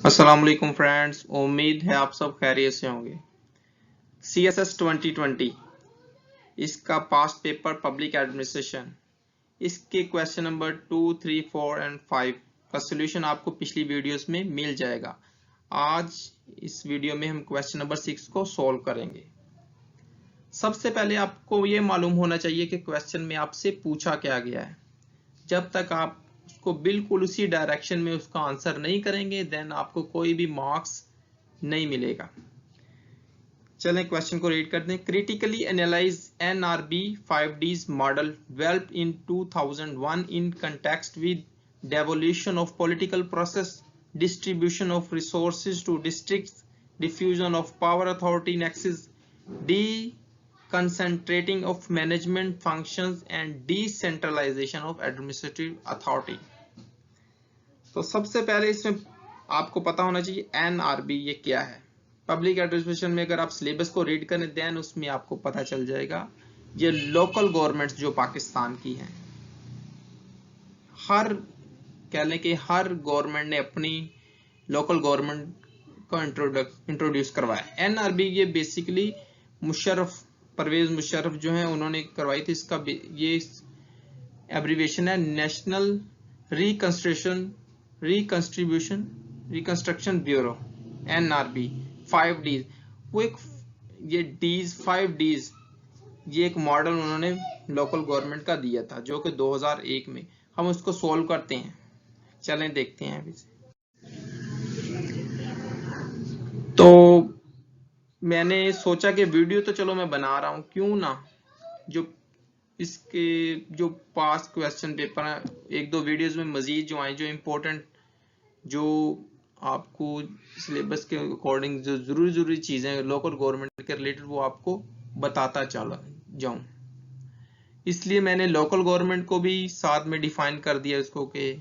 अस्सलाम वालेकुम फ्रेंड्स, उम्मीद है आप सब खैरियत से होंगे। CSS 2020 इसका पास्ट पेपर पब्लिक एडमिनिस्ट्रेशन, इसके क्वेश्चन नंबर 2, 3, 4 एंड 5 का सलूशन आपको पिछली वीडियोस में मिल जाएगा। आज इस वीडियो में हम क्वेश्चन नंबर 6 को सॉल्व करेंगे। सबसे पहले आपको ये मालूम होना चाहिए कि क्वेश्चन में आपसे पूछा क्या गया है। जब तक आप उसको बिल्कुल उसी डायरेक्शन में उसका आंसर नहीं करेंगे देन आपको कोई भी मार्क्स नहीं मिलेगा। चलें क्वेश्चन को रीड करते हैं। Critically analyse NRB 5Ds model developed in 2001 in context with devolution of political process, distribution of resources to districts, diffusion of power authority nexus, deconcentrating of management functions and decentralization of administrative authority। तो सबसे पहले इसमें आपको पता होना चाहिए NRB ये क्या है। पब्लिक एडमिनिस्ट्रेशन में अगर आप सिलेबस को रीड करें देन उसमें आपको पता चल जाएगा ये लोकल गवर्नमेंट्स जो पाकिस्तान की हैं, हर कह लें कि हर गवर्नमेंट ने अपनी लोकल गवर्नमेंट को इंट्रोड्यूस करवाया। NRB ये बेसिकली परवेज मुशर्रफ जो है उन्होंने करवाई थी। इसका ये एब्रीविएशन है national reconstruction bureau NRB 5Ds। वो एक ये Ds 5Ds ये एक मॉडल उन्होंने लोकल गवर्नमेंट का दिया था जो कि 2001 में। हम उसको सोल्व करते हैं, चलें देखते हैं अभी से। तो मैंने सोचा कि वीडियो तो चलो मैं बना रहा हूं, क्यों ना जो इसके जो पास क्वेश्चन पेपर है एक दो वीडियोस में मजीद जो आए, जो इम्पोर्टेंट, जो आपको सिलेबस के अकॉर्डिंग जो जरूरी चीजें लोकल गवर्नमेंट के रिलेटेड वो आपको बताता चला जाऊं। इसलिए मैंने लोकल गवर्नमेंट को भी साथ में डिफाइन कर दिया इसको कि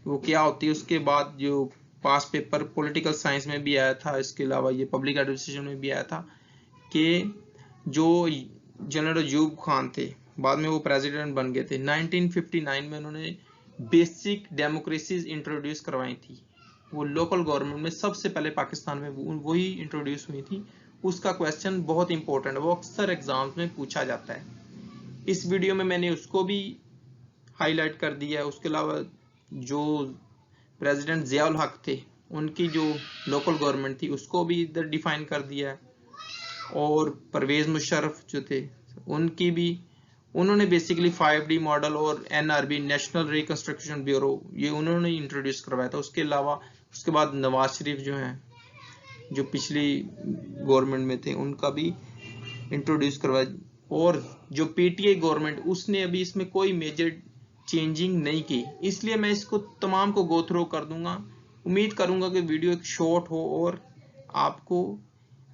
वो क्या होती है। उसके बाद जो पास पेपर पॉलिटिकल साइंस में भी आया था, इसके अलावा ये पब्लिक एडमिनिस्ट्रेशन में भी आया था कि जो जनरल अयूब खान थे बाद में वो प्रेसिडेंट बन गए थे। 1959 में उन्होंने बेसिक डेमोक्रेसीज इंट्रोड्यूस करवाई थी। वो लोकल गवर्नमेंट में सबसे पहले पाकिस्तान में वही इंट्रोड्यूस हुई थी। उसका क्वेश्चन बहुत इंपॉर्टेंट है, वो अक्सर एग्जाम्स में पूछा जाता है। इस वीडियो में मैंने उसको भी हाईलाइट कर दिया है। उसके अलावा जो प्रेसिडेंट जियाउल हक थे उनकी जो लोकल गवर्नमेंट थी उसको भी इधर डिफाइन कर दिया है। और परवेज मुशर्रफ जो थे उनकी भी उन्होंने बेसिकली 5D मॉडल और NRB नेशनल रिकंस्ट्रक्शन ब्यूरो ये उन्होंने इंट्रोड्यूस करवाया था। उसके अलावा उसके बाद नवाज शरीफ जो हैं जो पिछली गवर्नमेंट में थे उनका भी इंट्रोड्यूस करवाया। और जो PTI गवर्नमेंट उसने अभी इसमें कोई मेजर चेंजिंग नहीं की, इसलिए मैं इसको तमाम को गो थ्रू कर दूंगा। उम्मीद करूंगा कि वीडियो एक शॉर्ट हो और आपको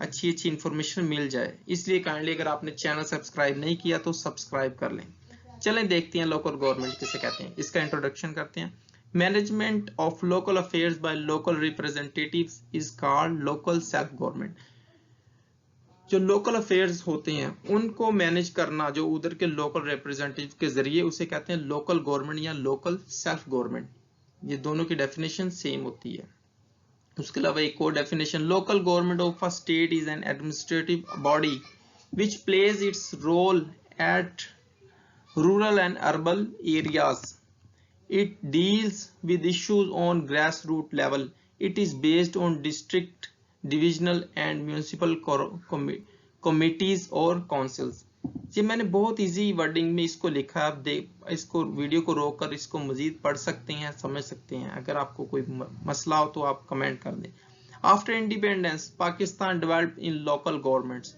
अच्छी इंफॉर्मेशन मिल जाए। इसलिए काइंडली अगर आपने चैनल सब्सक्राइब नहीं किया तो सब्सक्राइब कर लें। चलें देखते हैं लोकल गवर्नमेंट किसे कहते हैं। इसका इंट्रोडक्शन करते हैं। Management of local affairs by local representatives is called local self government. जो लोकल अफेयर्स होते हैं उनको मैनेज करना जो उधर के लोकल रिप्रेजेंटेटिव के जरिए, उसे कहते हैं लोकल गवर्नमेंट या लोकल सेल्फ गवर्नमेंट। ये दोनों की डेफिनेशन सेम होती है। उसके अलावा एक और definition, local government of a state is an administrative body which plays its role at rural and urban areas. It deals with issues on grass root level. It is based on district, divisional and municipal committees और councils. ये मैंने बहुत easy wording में इसको लिखा है। आप इसको वीडियो को रोककर इसको मजीद पढ़ सकते हैं, समझ सकते हैं। अगर आपको कोई मसला हो तो आप कमेंट कर दें। After independence Pakistan developed in local governments.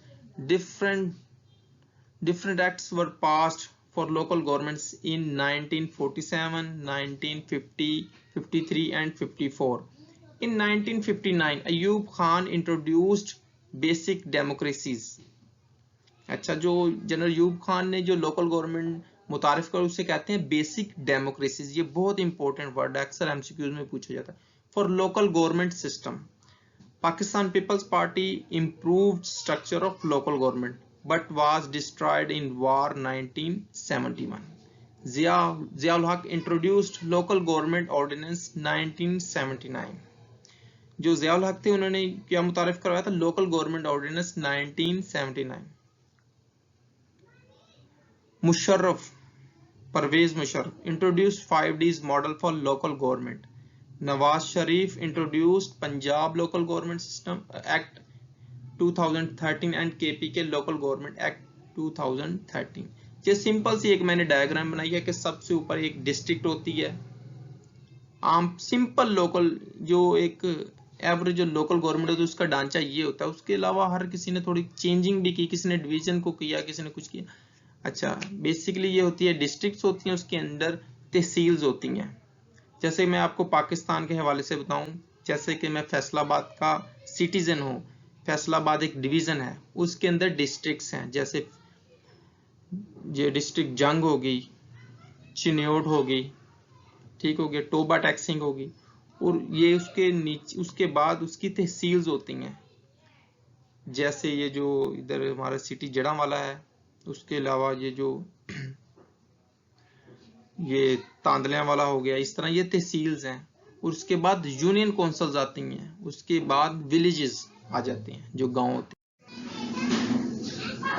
different acts were passed for local governments in 1947, 1950, 53 and 54. In 1959, Ayub Khan introduced basic democracies. अच्छा, जो जनरल अयूब खान ने जो लोकल गवर्नमेंट मुतारिफ कर उसे कहते हैं बेसिक डेमोक्रेसीज। ये बहुत इंपॉर्टेंट वर्ड है, अक्सर MCQs में पूछा जाता है। For local government system, Pakistan Peoples Party improved structure of local government but was destroyed in war 1971. Zia-ul Haq introduced local government ordinance 1979. जो ज़ियाउल हक थे उन्होंने क्या मुतारिफ करवाया था? Local government ordinance 1979। Musharraf, Pervez Musharraf introduced 5Ds model for local government. Nawaz Sharif introduced Punjab local government system act 2013 and KP local government act 2013। ये simple सी एक मैंने डायग्राम बनाई है कि सबसे ऊपर एक डिस्ट्रिक्ट होती है, आम सिंपल लोकल जो एक एवरेज जो लोकल गवर्नमेंट होती है उसका ढांचा ये होता है। उसके अलावा हर किसी ने थोड़ी चेंजिंग भी की, किसी ने डिवीजन को किया, किसी ने कुछ किया। अच्छा, बेसिकली ये होती है डिस्ट्रिक्ट्स होती हैं, उसके अंदर तहसील्स होती हैं। जैसे मैं आपको पाकिस्तान के हवाले से बताऊं, जैसे कि मैं फैसलाबाद का सिटीजन हूं, फैसलाबाद एक डिवीजन है, उसके अंदर डिस्ट्रिक्ट्स हैं। जैसे ये डिस्ट्रिक्ट जंग होगी, चिन्योट होगी, ठीक हो गया, टोबा टैक्सिंग होगी, और ये उसके नीचे उसके बाद उसकी तहसील्स होती हैं। जैसे ये जो इधर हमारा सिटी जड़ांवाला है, उसके अलावा ये जो ये तांदलियां वाला हो गया, इस तरह ये तहसील्स हैं। और उसके बाद यूनियन काउंसिल्स आती हैं, उसके बाद विलेजेस आ जाते हैं जो गांव होते हैं।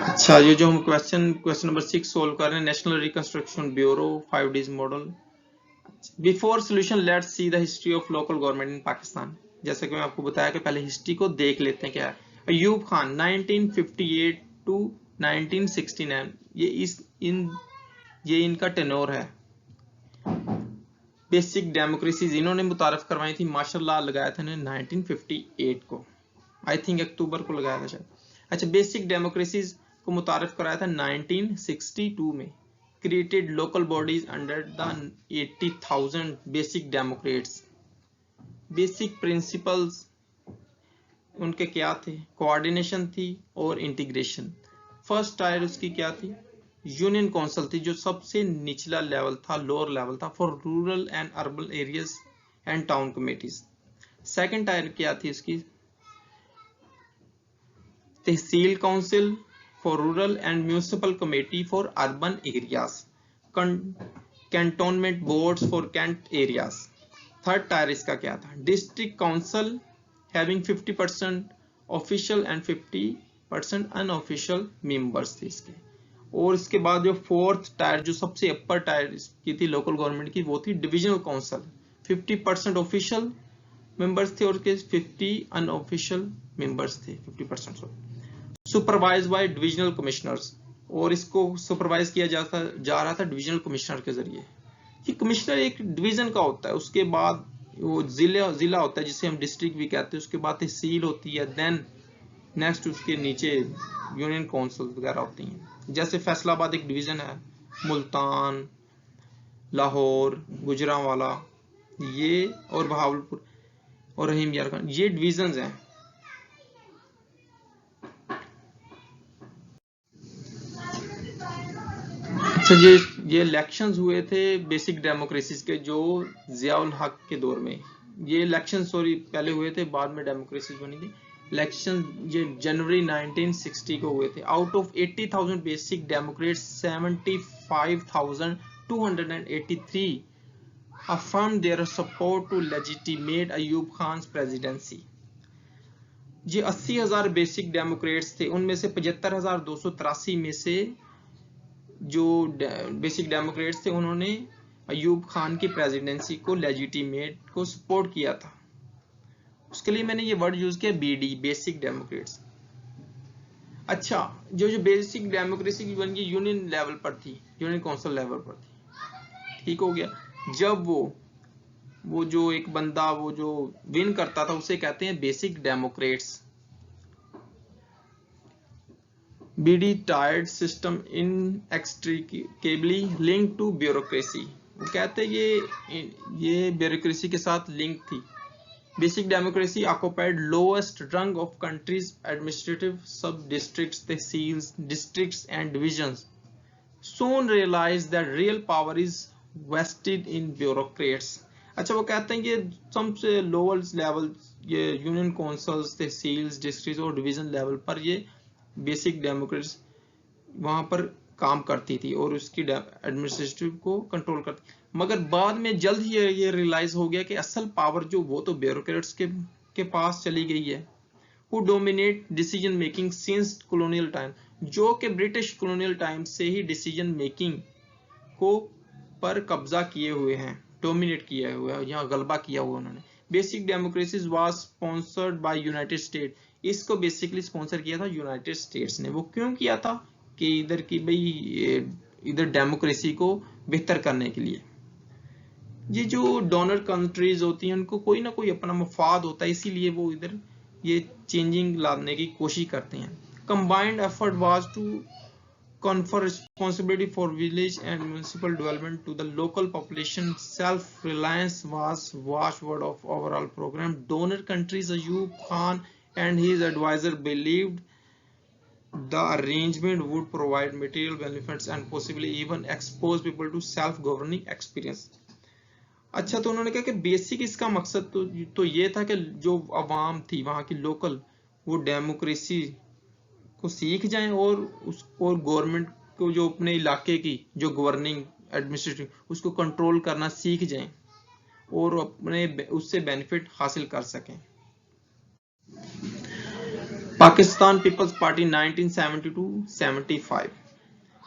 अच्छा, ये जो हम क्वेश्चन नंबर 6 सोल्व कर रहे हैं, national reconstruction bureau 5Ds model. Before solution let's see the history of local government in Pakistan. जैसे कि मैं आपको बताया कि पहले हिस्ट्री को देख लेते हैं क्या है। अयूब खान 1958 टू 1969, ये इनका टेनोर है। बेसिक डेमोक्रेसीज इन्होंने मुतारफ करवाई थी, माशाल्लाह लगाया था इन्होंने 1958 को, आई थिंक अक्टूबर को लगाया था शायद। अच्छा, बेसिक डेमोक्रेसीज को मुतारफ कराया था 1962 में। Created local bodies under the 80,000 basic Democrats. Basic principles उनके क्या थे? कोऑर्डिनेशन थी और इंटीग्रेशन। फर्स्ट टायर उसकी क्या थी? यूनियन काउंसिल थी, जो सबसे निचला लेवल था, लोअर लेवल था, for rural and urban areas and town committees. Second tier क्या थी उसकी? Tehsil council for rural and municipal committee for urban areas, cantonment boards for cant areas. Third tier इसका क्या था? District council having 50% official and 50% unofficial members थे इसके। और इसके बाद जो फोर्थ टायर, जो सबसे अपर टायर की थी लोकल गवर्नमेंट की, वो थी डिविजनल काउंसिल। 50% ऑफिशियल मेंबर्स थे और उसके 50 अनऑफिशियल मेंबर्स थे, 50%। सुपरवाइज बाय डिविजनल कमिश्नर्स, और इसको सुपरवाइज किया जा रहा था डिविजनल कमिश्नर के जरिए। ये कमिश्नर एक डिवीजन का होता है, उसके बाद वो जिला होता है जिसे हम डिस्ट्रिक्ट भी कहते हैं, उसके बाद तहसील होती है, देन नेक्स्ट उसके नीचे यूनियन काउंसिल वगैरह होती हैं। जैसे फैसलाबाद एक डिवीजन है, मुल्तान, लाहौर, गुजरांवाला ये, और बहावलपुर और रहीम यार खान, ये डिवीजन हैं। अच्छा, ये इलेक्शंस हुए थे बेसिक डेमोक्रेसीज के, जो ज़ियाउल हक के दौर में। ये इलेक्शन सॉरी पहले हुए थे, बाद में डेमोक्रेसीज बनी थी। इलेक्शन ये जनवरी 1960 को हुए थे। Out of 80,000 basic Democrats 75,283 affirmed their support to legitimate Ayub Khan presidency. ये 80,000 बेसिक डेमोक्रेट्स थे, उनमें से 75,283 में से जो बेसिक डेमोक्रेट्स थे उन्होंने अयूब खान की प्रेसिडेंसी को लेजिटिमेट को सपोर्ट किया था। उसके लिए मैंने ये वर्ड यूज किया बीडी, बेसिक डेमोक्रेट्स। अच्छा, जो बेसिक डेमोक्रेसी की बन गई यूनियन लेवल पर थी, यूनियन काउंसिल लेवल पर थी, ठीक हो गया। जब वो जो एक बंदा वो जो विन करता था उसे कहते हैं basic Democrats. BD tied system inextricably linked to bureaucracy। वो कहते हैं ये ब्यूरोक्रेसी के साथ लिंक थी। Basic democracy occupied lowest rung of country's administrative sub-districts, tehsils, districts and divisions soon realized that real power is vested in bureaucrats। अच्छा, वो कहते हैं कि सबसे लोअर लेवल ये यूनियन काउंसिल्स, तहसील्स, डिस्ट्रिक्ट और डिवीजन लेवल पर ये बेसिक डेमोक्रेट्स वहां पर काम करती थी और उसकी एडमिनिस्ट्रेटिव को कंट्रोल करती। मगर बाद में जल्द ही ये रियलाइज हो गया कि असल पावर जो वो तो ब्यूरोक्रेट्स के के पास चली गई है, who dominate decision making since colonial time, जो कि ब्रिटिश colonial टाइम से ही डिसीजन मेकिंग को पर कब्जा किए हुए हैं, डोमिनेट किए हुए हैं, यहाँ गलबा किया हुआ उन्होंने। Basic democracy was sponsored by United state, इसको बेसिकली स्पॉन्सर किया था यूनाइटेड स्टेट्स ने। वो क्यों किया था कि इधर की भाई इधर डेमोक्रेसी को बेहतर करने के लिए। ये जो डोनर कंट्रीज होती हैं उनको कोई ना कोई अपना मफाद होता है, इसीलिए वो इधर ये चेंजिंग लाने की कोशिश करते हैं। Combined effort was to confer responsibility for village and municipal development to the local population. Self-reliance was watchword of overall program. Donor countries Ayub Khan and his advisor believed the arrangement would provide material benefits and possibly even expose people to self-governing experience. अच्छा, तो उन्होंने कहा कि basic इसका मकसद तो ये था कि जो अवाम थी वहाँ की लोकल, वो डेमोक्रेसी को सीख जाएं और गवर्नमेंट को जो अपने इलाके की जो गवर्निंग एडमिनिस्ट्रेटिव उसको कंट्रोल करना सीख जाएं और अपने उससे बेनिफिट हासिल कर सकें। पाकिस्तान पीपल्स पार्टी 1972-75,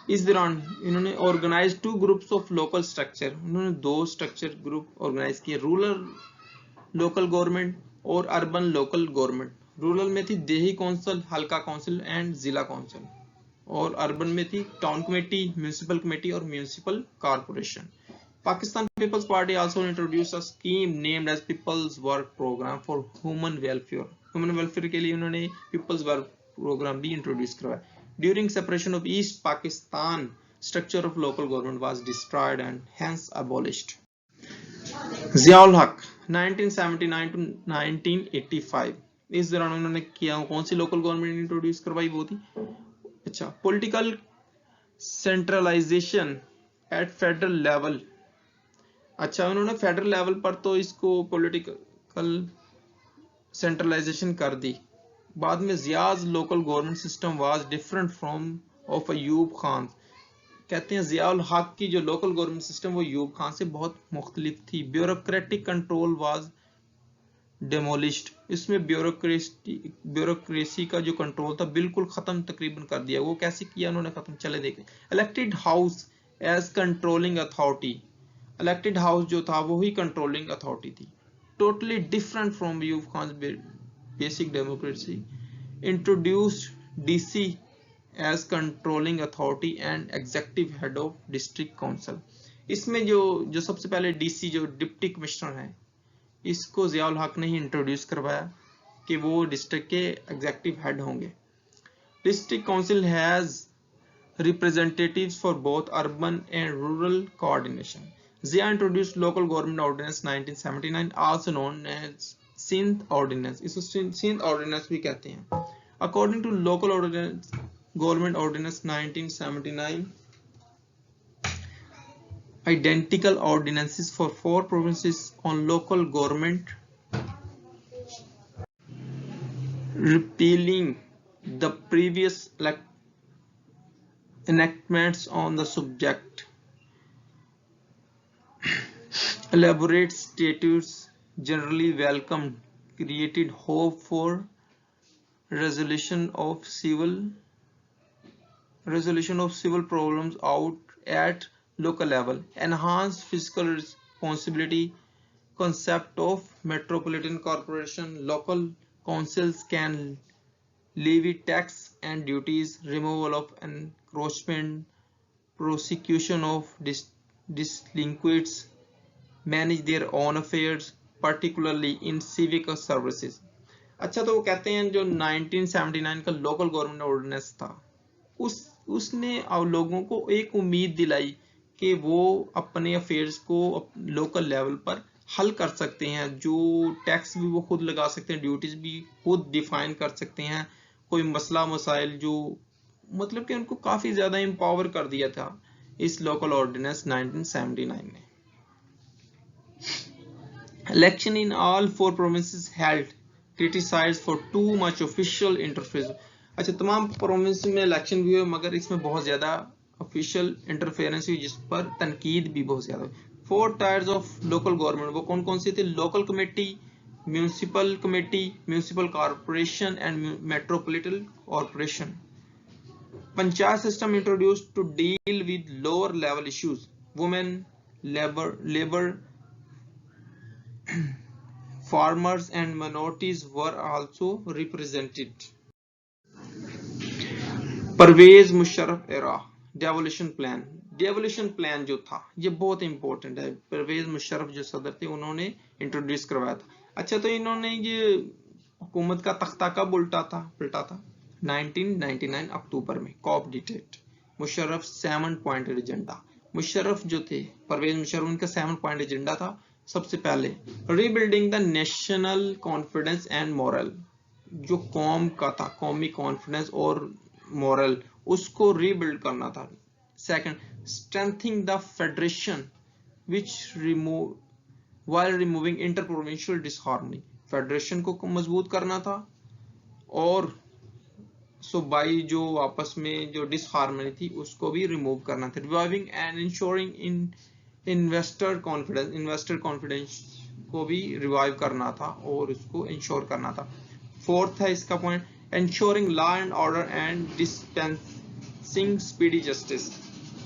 इस दौरान इन्होंने organise 2 groups of local structure, उन्होंने 2 स्ट्रक्चर ग्रुप ऑर्गेनाइज किए, रूरल लोकल गवर्नमेंट और अर्बन लोकल गवर्नमेंट। रूरल में थी देही काउंसिल, हल्का काउंसिल एंड जिला काउंसिल, और अर्बन में थी टाउन कमेटी, म्यूनिसिपल कमेटी और municipal corporation. Pakistan Peoples Party also introduce a scheme named as peoples work programme for human welfare. Human welfare के लिए उन्होंने पीपल्स वर्क प्रोग्राम भी इंट्रोड्यूस करवाया। During separation of east Pakistan, structure of local government was destroyed and hence abolished. Ziaul हक 1979 to 1985, इस दौरान उन्होंने किया कौन सी लोकल गवर्नमेंट इंट्रोड्यूस करवाई, वो थी अच्छा political centralisation at federal level. अच्छा, उन्होंने फेडरल लेवल पर तो इसको पॉलिटिकल सेंट्रलाइजेशन कर दी। बाद में Zia's local government system was different from of Ayub Khan. कहते हैं जियाउल हक की जो लोकल गवर्नमेंट सिस्टम वो अयूब खान से बहुत मुख्तलिफ थी। ब्यूरोक्रेटिक कंट्रोल वाज डेमोलिश्ड, इसमें ब्यूरोक्रेसी का जो कंट्रोल था बिल्कुल खत्म तकरीबन कर दिया। वो कैसे किया उन्होंने खत्म, चले देखें। Elected house as controlling authority, elected house जो था वो ही कंट्रोलिंग अथॉरिटी थी। Totally different from Ayub Khan basic democracy. Introduced DC as controlling authority and executive head of district council. इसमें जो सबसे पहले डीसी जो डिप्टी कमिश्नर है, इसको जियाउल हक ने ही इंट्रोड्यूस करवाया कि वो डिस्ट्रिक्ट के एग्जीक्यूटिव हेड होंगे। District council has representatives for both urban and rural coordination. Zia introduced local government ordinance 1979, also known as Sindh ordinance, इसको सिंध ऑर्डिनेंस भी कहते हैं। According to local ordinance government ordinance 1979, identical ordinances for 4 provinces on local government, repealing the previous enactments on the subject. Elaborate statutes generally welcomed, created hope for resolution of civil problems out at local level, enhance fiscal responsibility, concept of metropolitan corporation, local councils can levy tax and duties, removal of encroachment, prosecution of delinquents, manage their own affairs, particularly in civic services। अच्छा, तो वो कहते हैं जो 1979 का local government ordinance था उसने लोगों को एक उम्मीद दिलाई कि वो अपने अफेयर्स को लोकल लेवल पर हल कर सकते हैं। जो टैक्स भी वो खुद लगा सकते हैं, ड्यूटीज भी खुद डिफाइन कर सकते हैं, कोई मसला मसाइल जो मतलब कि उनको काफी ज्यादा एम्पावर कर दिया था इस लोकल ऑर्डिनेंस 1979 ने। Election in all 4 provinces held, criticised for too much official interference. अच्छा, तमाम प्रोविंस में इलेक्शन भी हुए मगर इसमें बहुत ज्यादा ऑफिशियल इंटरफेरेंस हुई, जिस पर तनकीद भी बहुत ज्यादा हुई। 4 टायर्स ऑफ लोकल गवर्नमेंट, वो कौन कौन सी थी? Local committee, municipal committee, municipal corporation and metropolitan corporation. Panchayat system introduced to deal with lower level issues. Women, labor, farmers and minorities were also represented. Pervez Musharraf era devolution plan. Devolution plan जो था ये बहुत important है. परवेज मुशर्रफ जो सदर थे उन्होंने introduce करवाया था. अच्छा, तो इन्होंने ये हुकूमत का तख्ता कब पलटा था 1999 अक्टूबर में. Corp डिटेट Musharraf 7 point agenda. Musharraf जो थे परवेज मुशर्रफ, उनका 7 पॉइंट एजेंडा था. सबसे पहले rebuilding the national confidence and moral. जो कौम का था, कौमी कॉन्फिडेंस और मॉरल, उसको रीबिल्ड करना था. Second, strengthening the federation which while removing interprovincial disharmony. Federation को मजबूत करना था और सूबाई जो आपस में जो डिसहार्मनी थी उसको भी रिमूव करना था. Reviving and ensuring in investor confidence को भी रिवाइव करना था और उसको इंश्योर करना था. फोर्थ है इसका point, ensuring law and order and dispensing speedy justice.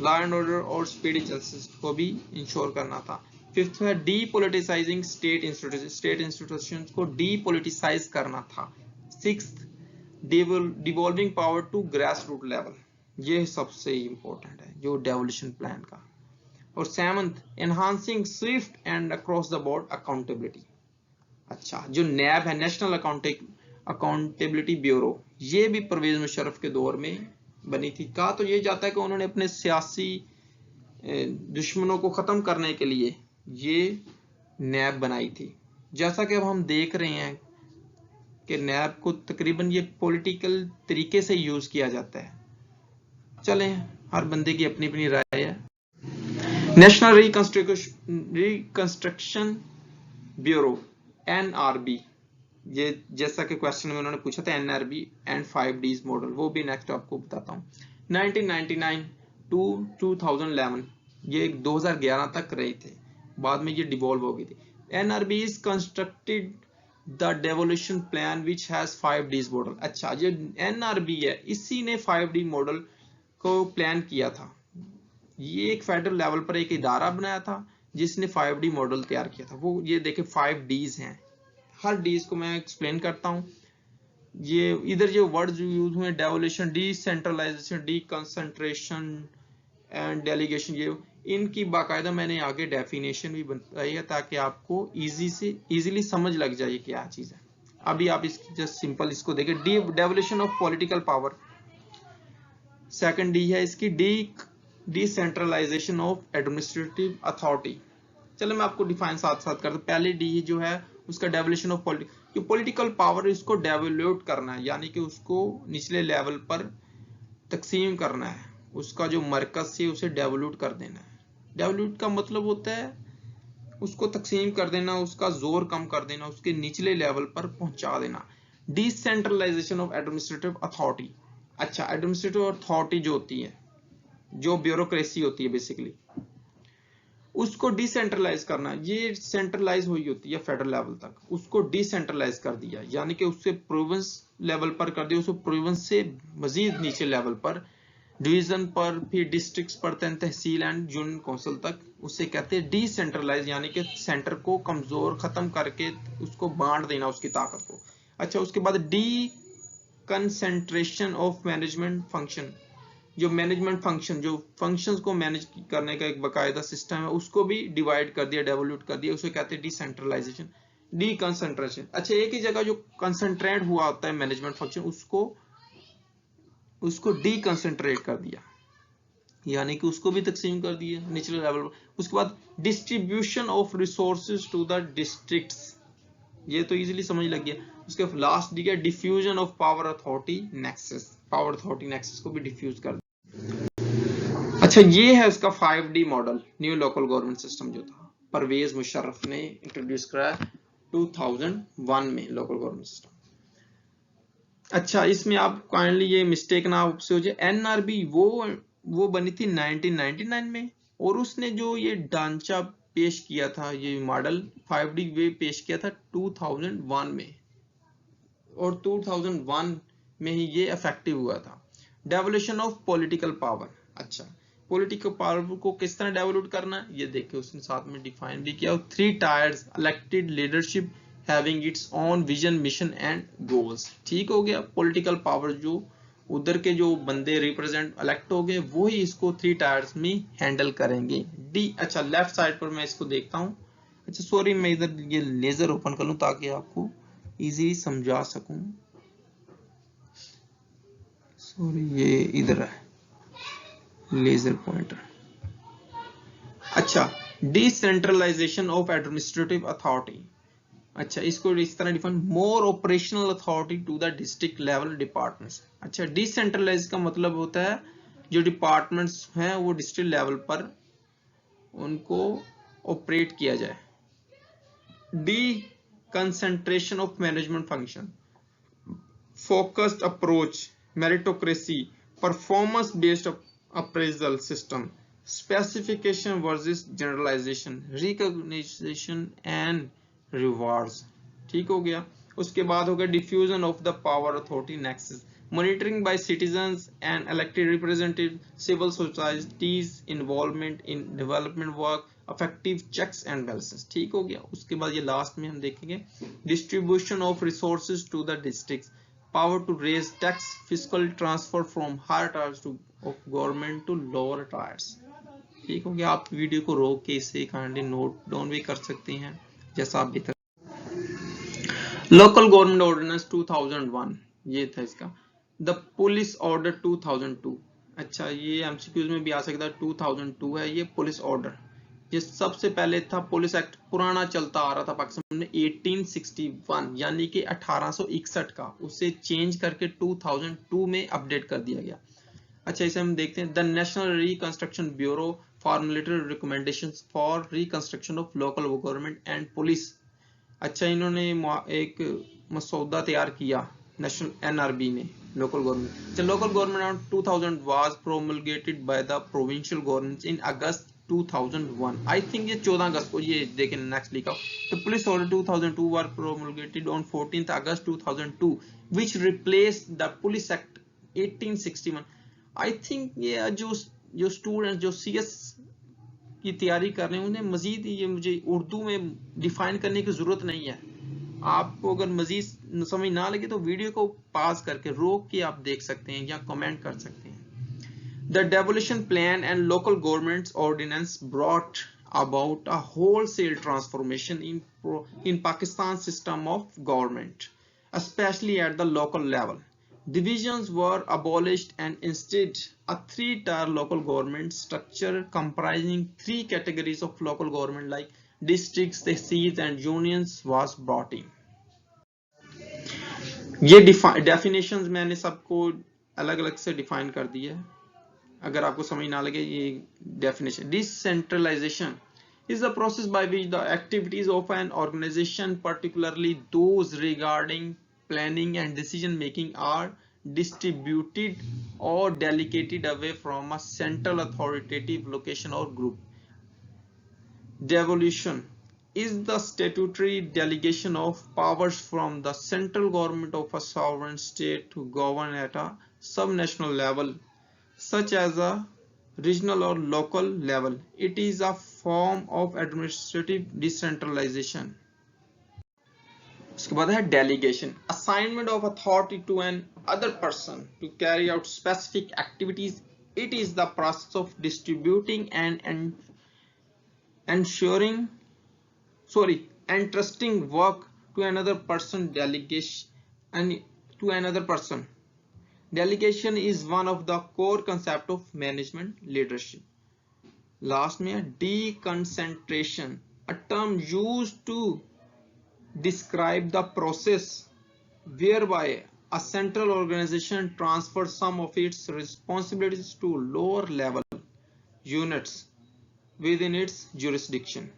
Law and order और स्पीडी जस्टिस को भी इंश्योर करना था. फिफ्थ है डीपोलिटिसाइजिंग स्टेट इंस्टीट्यूशंस को डीपोलिटिसाइज करना था. Sixth, devolving power to grass root level. ये सबसे इंपॉर्टेंट है जो डेवोल्यूशन प्लान का. और seventh, enhancing swift and across the board accountability. अच्छा, जो नैब है, नेशनल अकाउंटेबिलिटी ब्यूरो, ये भी परवेज मुशर्रफ के दौर में बनी थी. कहा तो ये जाता है कि उन्होंने अपने सियासी दुश्मनों को खत्म करने के लिए ये नैब बनाई थी. जैसा कि अब हम देख रहे हैं कि नैब को तकरीबन ये पॉलिटिकल तरीके से यूज किया जाता है. चलें, हर बंदे की अपनी अपनी राय है. नेशनल रिकंस्ट्रक्शन ब्यूरो NRB, ये जैसा कि क्वेश्चन में उन्होंने पूछा था NRB एंड 5Ds मॉडल, वो भी नेक्स्ट आपको बताता हूँ. 1999 टू 2011, ये 2011 तक रही थे, बाद में ये डिवॉल्व हो गई थी. NRB is constructed the devolution plan which has 5Ds model. अच्छा, ये NRB है, इसी ने 5D मॉडल को प्लान किया था. ये एक फेडरल लेवल पर एक इदारा बनाया था जिसने 5D मॉडल तैयार किया था. वो ये देखे 5Ds हैं. हर डीज को मैं एक्सप्लेन करता हूं. ये इधर जो वर्ड्स यूज हुए, डेवोल्यूशन, डिसेंट्रलाइजेशन, डीकंसंट्रेशन एंड डेलीगेशन, ये इनकी बाकायदा मैंने आगे डेफिनेशन भी बताई है ताकि आपको इजीली समझ लग जाए क्या चीज है. अभी आप इसकी जस्ट सिंपल इसको देखें. Devolution of political power. Second D है इसकी डिसेंट्रलाइजेशन ऑफ एडमिनिस्ट्रेटिव अथॉरिटी. चलो मैं आपको डिफाइन साथ साथ करता हूं. पहले डी जो है उसका डेवोल्यूशन ऑफ पॉलिटिकल पावर, इसको डेवोल्यूट करना है, यानी कि उसको निचले लेवल पर तकसीम करना है. उसका जो मरकज से उसे डेवोल्यूट कर देना है. डेवोल्यूट का मतलब होता है उसको तकसीम कर देना, उसका जोर कम कर देना, उसके निचले लेवल पर पहुंचा देना. Decentralisation of administrative authority. अच्छा, एडमिनिस्ट्रेटिव अथॉरिटी जो होती है, जो ब्यूरोक्रेसी होती है बेसिकली, उसको डिसेंट्रलाइज करना. ये सेंट्रलाइज हुई होती है फेडरल लेवल तक, उसको डिसेंट्रलाइज कर दिया, यानी कि उससे प्रोविंस लेवल पर कर दिया, उसको प्रोविंस से मजीद नीचे लेवल पर, डिवीजन पर, फिर डिस्ट्रिक्ट्स पर, तहसील एंड यूनियन काउंसिल तक. उससे कहते हैं डिसेंट्रलाइज, यानी कि सेंटर को कमजोर खत्म करके उसको बांट देना उसकी ताकत को. अच्छा, उसके बाद D concentration of management function. जो मैनेजमेंट फंक्शन, जो फंक्शंस को मैनेज करने का एक बाकायदा सिस्टम है, उसको भी डिवाइड कर दिया, डेवोल्यूट कर दिया. उसे कहते हैं डिसेंट्रलाइजेशन, डीकंसंट्रेशन. अच्छा, एक ही जगह जो कंसंट्रेट हुआ होता है मैनेजमेंट फंक्शन, उसको डीकंसंट्रेट कर दिया, यानी कि उसको भी तकसीम कर दिया निचले लेवल पर. उसके बाद distribution of resources to the districts. ये तो इजीली समझ लग गया. उसके लास्ट डी है diffusion of power authority nexus. Power authority nexus को भी डिफ्यूज कर दिया. अच्छा, ये है उसका 5D model, new local government system, जो था परवेज मुशर्रफ ने इंट्रोड्यूस कराया 2001 में लोकल गवर्नमेंट सिस्टम. अच्छा, इसमें आप काइंडली ये मिस्टेक ना आपसे हो जाए. NRB वो बनी थी 1999 में, और उसने जो ये ढांचा पेश किया था, ये मॉडल 5D वे पेश किया था 2001 में, और 2001 में ही ये इफेक्टिव हुआ था। Devolution of political power. अच्छा, पॉलिटिकल पावर को किस तरह डेवलप करना है ये देखिए, उसने साथ में डिफाइन भी किया। 3 tyres elected leadership having its own vision, mission and goals. ठीक हो गया, पॉलिटिकल पावर जो उधर के जो बंदे रिप्रेजेंट इलेक्ट हो गए वो ही इसको 3 टायर्स में हैंडल करेंगे। डी, अच्छा लेफ्ट साइड पर मैं इसको देखता हूँ। अच्छा सॉरी, मैं इधर ये लेजर ओपन कर लूं ताकि आपको इजीली समझा सकूं। सॉरी, ये इधर है लेजर पॉइंटर। अच्छा, डिसेंट्रलाइजेशन ऑफ एडमिनिस्ट्रेटिव अथॉरिटी। अच्छा, इसको इस तरह define, more operational authority to the district level departments. अच्छा, डिसेंट्रलाइज का मतलब होता है जो डिपार्टमेंट्स हैं वो डिस्ट्रिक्ट लेवल पर उनको ऑपरेट किया जाए। Deconcentration of management function, focused approach, meritocracy, performance based appraisal system, specification versus generalisation, recognition and rewards. ठीक हो गया। उसके बाद हो गया diffusion of the power authority nexus, monitoring by citizens and elected representative, civil societies involvement in development work, effective checks and balances. ठीक हो गया। उसके बाद ये लास्ट में हम देखेंगे distribution of resources to the districts, power to raise tax, fiscal transfer from higher tiers to of government to lower tiers। ठीक हो गया। आप वीडियो को रोक के इसे काइंडली नोट डाउन भी कर सकते हैं जैसा आप बेहतर। लोकल गवर्नमेंट ऑर्डिनेंस 2001 ये था इसका। The police order 2002। अच्छा, ये एमसीक्यूज में भी आ सकता है। 2002 है ये पुलिस ऑर्डर। ये सबसे पहले था पुलिस एक्ट, पुराना चलता आ रहा था पाकिस्तान में 1861 यानी कि 1861 का, उसे चेंज करके 2002 में अपडेट कर दिया गया। अच्छा, इसे हम देखते हैं। The national reconstruction bureau formulated recommendations for reconstruction of local government and police. अच्छा, इन्होंने एक मसौदा तैयार किया नेशनल एनआरबी ने local government. Local government 2000 was promulgated by the provincial government in August 2001। I think ये 14 अगस्त को, ये देखें नेक्स्ट लिखा। The police order 2002 were promulgated on 14th August 2002 which replaced the police act 1861। I think ये जो student जो CS की तैयारी कर रहे हैं उन्हें मजीद ये मुझे उर्दू में डिफाइन करने की जरूरत नहीं है। आपको अगर मजीद समझ ना लगे तो वीडियो को पॉज करके रोक के आप देख सकते हैं या कमेंट कर सकते हैं। The devolution plan and local government's ordinance brought about a wholesale transformation in Pakistan's system of government, especially at the local level. Divisions were abolished and instead a 3-tier local government structure comprising 3 categories of local government like districts, tehsils and unions was brought in. ये definitions मैंने सबको अलग अलग से define कर दिया है, अगर आपको समझ ना लगे ये definition. Decentralisation is the process by which the activities of an organization, particularly those regarding planning and decision making, are distributed or delegated away from a central authoritative location or group. Devolution is the statutory delegation of powers from the central government of a sovereign state to govern at a subnational level, such as a regional or local level. It is a form of administrative decentralization. उसके बाद है delegation, assignment of authority to an other person to carry out specific activities. It is the process of distributing and entrusting work to another person. Delegation is one of the core concepts of management leadership. Last में deconcentration, a term used to describe the process whereby a central organization transfers some of its responsibilities to lower level units within its jurisdiction.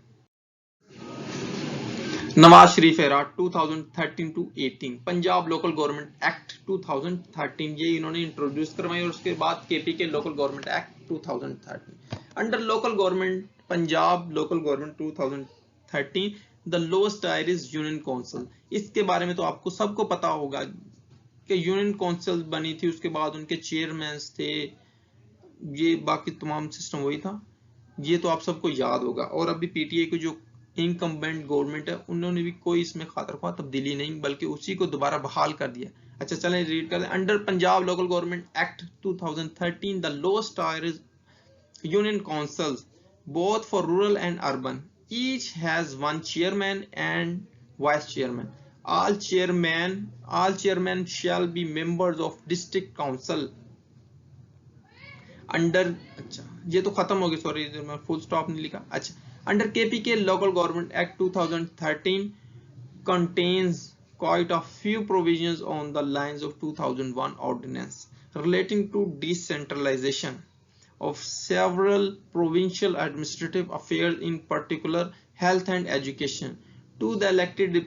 Nawaz Sharif era 2013 to 18, Punjab local government act 2013 ये इन्होंने introduce करवाई, और उसके बाद KP के local government act 2013। Under local government Punjab local government 2013, the lowest tyre is union council. इसके बारे में तो आपको सबको पता होगा कि यूनियन काउंसिल बनी थी, उसके बाद उनके चेयरमैन थे, ये बाकी तमाम सिस्टम वही था, ये तो आप सबको याद होगा। और अभी पीटीआई को जो इनकम्बेंट गवर्नमेंट है उन्होंने भी कोई इसमें खातरख्वाह तब्दीली नहीं बल्कि उसी को दोबारा बहाल कर दिया। अच्छा चलें रीड करते हैं। Under Punjab local government act 2013 the lowest tyre is union councils both for rural and urban. Each has one chairman and vice chairman. All chairmen shall be members of district council under। अच्छा ये तो खत्म हो गया, sorry मैं full stop नहीं लिखा। अच्छा under KPK local government act 2013 contains quite a few provisions on the lines of 2001 ordinance relating to decentralization of several provincial administrative affairs, in particular health and education, to the elected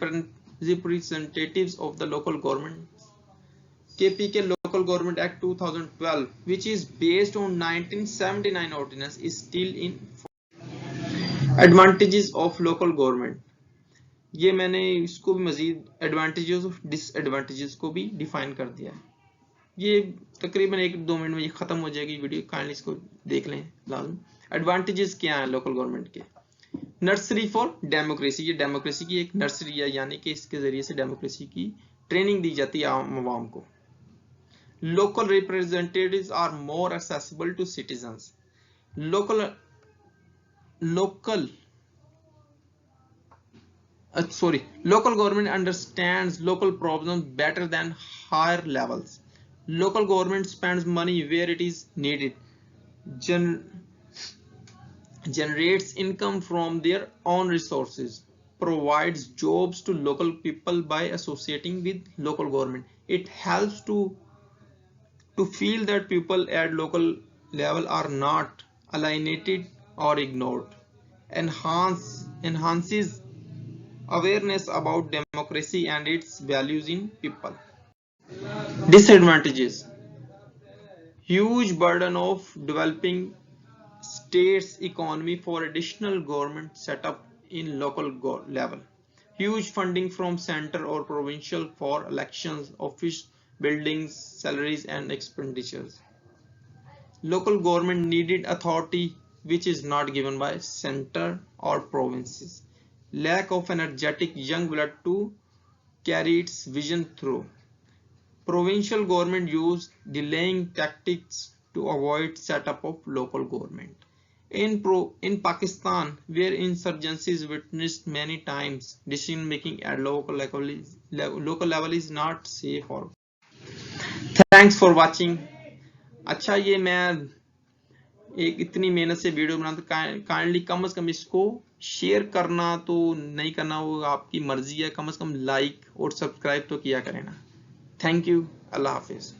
representatives of the local government. KPK Local Government Act 2012, which is based on 1979 ordinance, is still in force. Advantages of local government, ये मैंने इसको भी मजीद advantages और disadvantages को भी define कर दिया है। ये तकरीबन 1-2 मिनट में ये खत्म हो जाएगी वीडियो, काइंडली इसको देख लें लाजम। एडवांटेजेस क्या है लोकल गवर्नमेंट के? नर्सरी फॉर डेमोक्रेसी, ये डेमोक्रेसी की एक नर्सरी है, यानी कि इसके जरिए से डेमोक्रेसी की ट्रेनिंग दी जाती है आवाम को। Local representatives are more accessible to citizens. Local government understands local problems better than higher levels. Local government spends money where it is needed, generates income from their own resources, provides jobs to local people by associating with local government. It helps to feel that people at local level are not alienated or ignored. Enhances awareness about democracy and its values in people. Disadvantages: huge burden of developing state's economy for additional government setup in local level, huge funding from center or provincial for elections, office buildings, salaries and expenditures. Local government needed authority which is not given by center or provinces. Lack of energetic young blood to carry its vision through. Provincial government used delaying tactics to avoid setup of local government. In Pakistan, where insurgencies witnessed many times, decision making at local level is not safe. Or thanks for watching. अच्छा ये मैं एक इतनी मेहनत से video बनाता, kindly कम से कम इसको शेयर करना तो नहीं करना, वो आपकी मर्जी है, कम से कम लाइक और सब्सक्राइब तो किया करें ना। Thank you, Allah Hafiz.